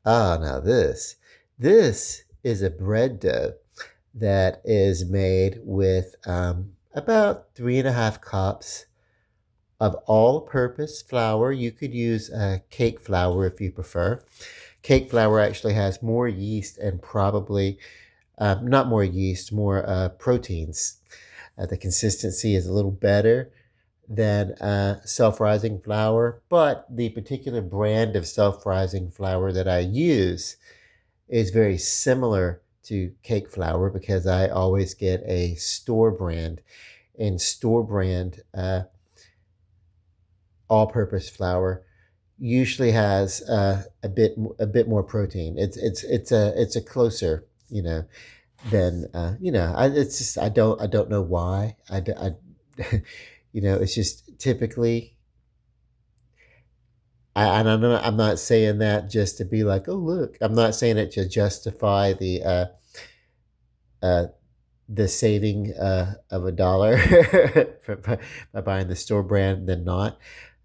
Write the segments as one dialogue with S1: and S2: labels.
S1: Now this is a bread dough that is made with about 3.5 cups of all-purpose flour. You could use cake flour if you prefer. Cake flour actually has more yeast and probably not more yeast, more proteins. The consistency is a little better than self-rising flour, but the particular brand of self-rising flour that I use is very similar to cake flour because I always get a store brand, and store brand all-purpose flour usually has a bit more protein. It's a closer, than it's just I don't know why it's just typically. And I'm not saying that just to be like, oh look. I'm not saying it to justify uh, the saving of $1 by buying the store brand than not.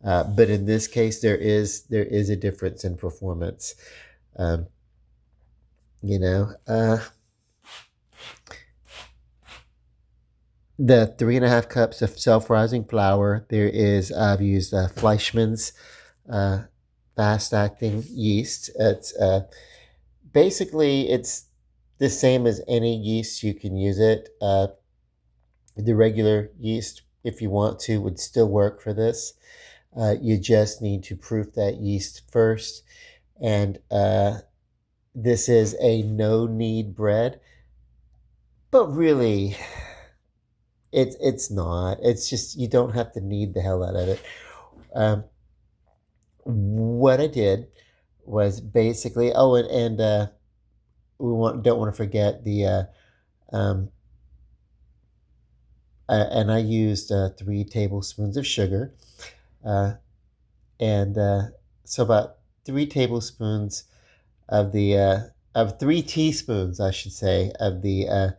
S1: But in this case, there is a difference in performance. Um, you know, the 3.5 cups of self-rising flour. I've used Fleischmann's uh, fast-acting yeast. It's the same as any yeast. You can use it. The regular yeast, if you want to, would still work for this. You just need to proof that yeast first. And this is a no-knead bread, but really, it's not. It's just you don't have to knead the hell out of it. Um, what I did was basically, and don't want to forget the um, and I used 3 tablespoons of sugar, uh, and so about 3 tablespoons of 3 teaspoons, I should say, of the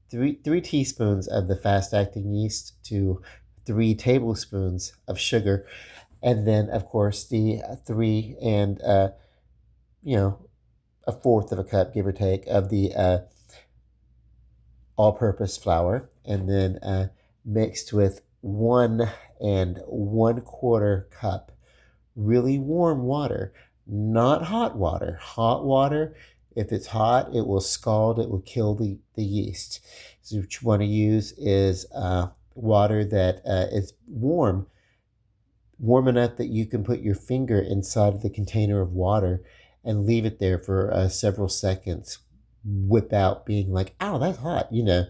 S1: three teaspoons of the fast acting yeast to 3 tablespoons of sugar, and then of course the three and you know a fourth of a cup, give or take, of the all-purpose flour, and then mixed with 1 1/4 cup really warm water, not hot water. Hot water, if it's hot, it will scald, it will kill the yeast. So what you want to use is water that is warm enough that you can put your finger inside of the container of water and leave it there for several seconds without being like, ow, that's hot. You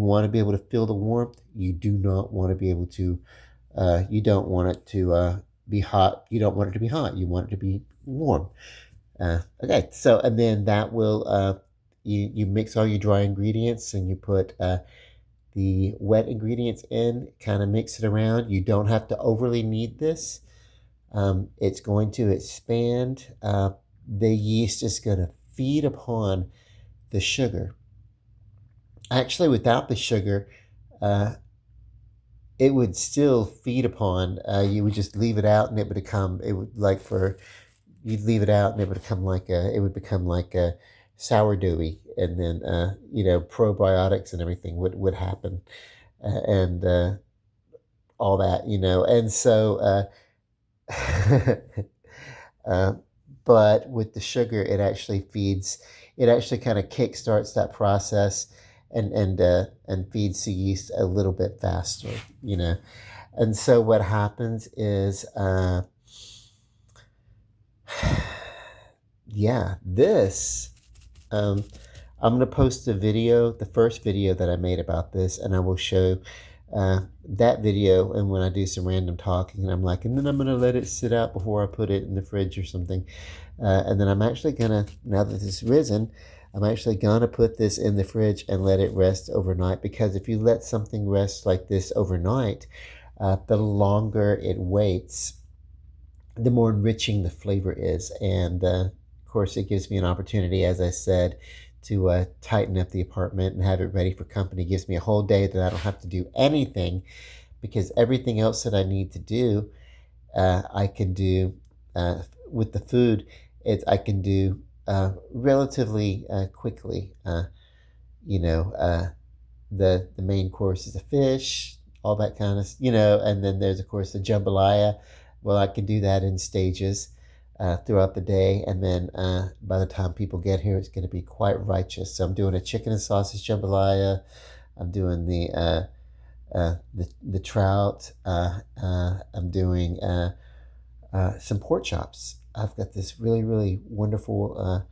S1: want to be able to feel the warmth. You do not want to be able to, you don't want it to be hot. You don't want it to be hot. You want it to be warm. Okay, so, and then that will, you mix all your dry ingredients and you put the wet ingredients in, kind of mix it around. You don't have to overly knead this. It's going to expand. The yeast is going to feed upon the sugar. Actually, without the sugar, uh, it would still feed upon. You would just leave it out, and it would like for you'd leave it out, and it would become like a sourdoughy, and then probiotics and everything would happen, and all that, and so. uh, but with the sugar, it actually kind of kickstarts that process, and feeds the yeast a little bit faster, you know. And so what happens is, yeah, this, um, I'm gonna post the first video that I made about this, and I will show that video. And when I do some random talking, and I'm like, and then I'm gonna let it sit out before I put it in the fridge or something. And then I'm actually gonna, now that it's risen, I'm actually gonna put this in the fridge and let it rest overnight. Because if you let something rest like this overnight, the longer it waits, the more enriching the flavor is. And of course, it gives me an opportunity, as I said, to tighten up the apartment and have it ready for company. It gives me a whole day that I don't have to do anything, because everything else that I need to do, I can do with the food I can do relatively quickly. You know, the main course is a fish, all that kind of, and then there's of course the jambalaya. Well, I can do that in stages throughout the day, and then by the time people get here, it's going to be quite righteous. So I'm doing a chicken and sausage jambalaya. I'm doing the trout. I'm doing some pork chops. I've got this really really wonderful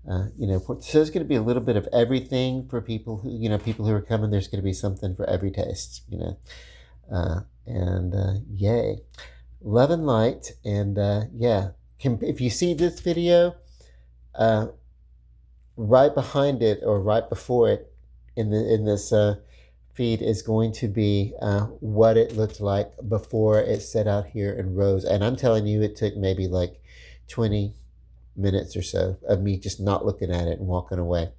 S1: so there's going to be a little bit of everything for people who are coming. There's going to be something for every taste, and yay, love and light, and yeah. If you see this video, uh, right behind it or right before it in this feed is going to be what it looked like before it set out here in rows. And I'm telling you, it took maybe like 20 minutes or so of me just not looking at it and walking away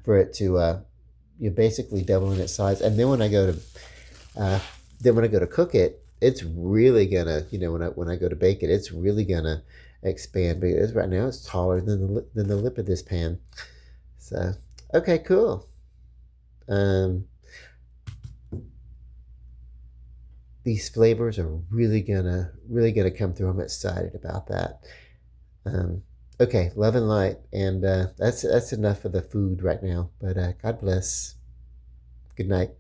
S1: for it to you're basically doubling its size. And then when I go to cook it, it's really gonna, when I go to bake it, it's really gonna expand, because right now it's taller than the lip of this pan. So okay, cool. These flavors are really gonna come through. I'm excited about that. Okay, love and light, and that's enough of the food right now. But God bless. Good night.